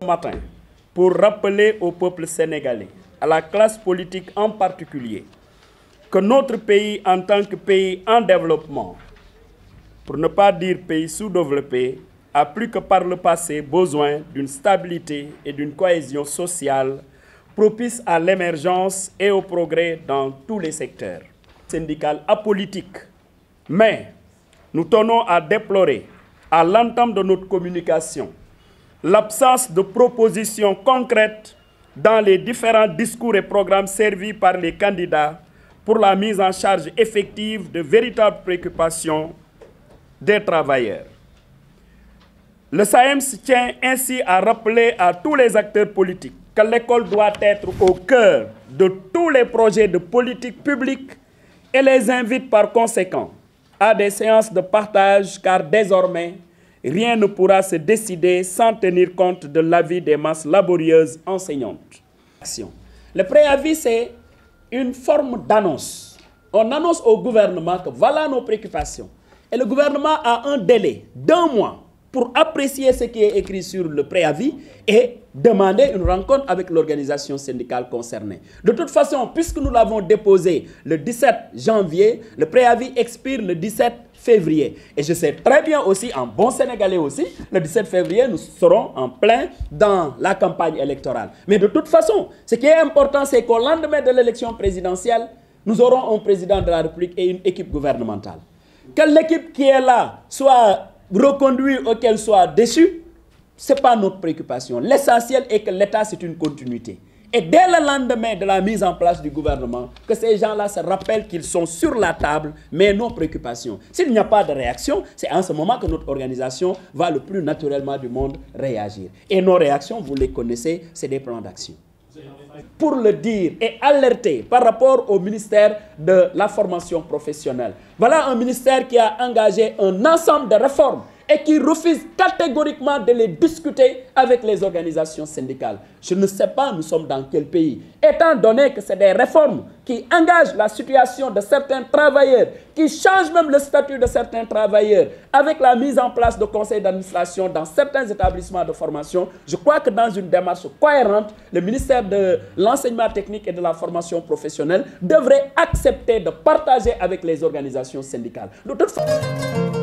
Matin, pour rappeler au peuple sénégalais, à la classe politique en particulier, que notre pays en tant que pays en développement, pour ne pas dire pays sous-développé, a plus que par le passé besoin d'une stabilité et d'une cohésion sociale propice à l'émergence et au progrès dans tous les secteurs. Syndical apolitique. Mais nous tenons à déplorer, à l'entame de notre communication, l'absence de propositions concrètes dans les différents discours et programmes servis par les candidats pour la mise en charge effective de véritables préoccupations des travailleurs. Le SAEMS tient ainsi à rappeler à tous les acteurs politiques que l'école doit être au cœur de tous les projets de politique publique et les invite par conséquent à des séances de partage car désormais, rien ne pourra se décider sans tenir compte de l'avis des masses laborieuses enseignantes. Le préavis, c'est une forme d'annonce. On annonce au gouvernement que voilà nos préoccupations. Et le gouvernement a un délai d'1 mois pour apprécier ce qui est écrit sur le préavis et demander une rencontre avec l'organisation syndicale concernée. De toute façon, puisque nous l'avons déposé le 17 janvier, le préavis expire le 17 février. Et je sais très bien aussi, en bon sénégalais aussi, le 17 février, nous serons en plein dans la campagne électorale. Mais de toute façon, ce qui est important, c'est qu'au lendemain de l'élection présidentielle, nous aurons un président de la République et une équipe gouvernementale. Que l'équipe qui est là soit reconduite ou qu'elle soit déçue, ce n'est pas notre préoccupation. L'essentiel est que l'État, c'est une continuité. Et dès le lendemain de la mise en place du gouvernement, que ces gens-là se rappellent qu'ils sont sur la table, mais nos préoccupations. S'il n'y a pas de réaction, c'est en ce moment que notre organisation va le plus naturellement du monde réagir. Et nos réactions, vous les connaissez, c'est des plans d'action. Pour le dire et alerter par rapport au ministère de la formation professionnelle. Voilà un ministère qui a engagé un ensemble de réformes et qui refuse catégoriquement de les discuter avec les organisations syndicales. Je ne sais pas, nous sommes dans quel pays. Étant donné que c'est des réformes qui engagent la situation de certains travailleurs, qui changent même le statut de certains travailleurs, avec la mise en place de conseils d'administration dans certains établissements de formation, je crois que dans une démarche cohérente, le ministère de l'enseignement technique et de la formation professionnelle devrait accepter de partager avec les organisations syndicales. De toute façon...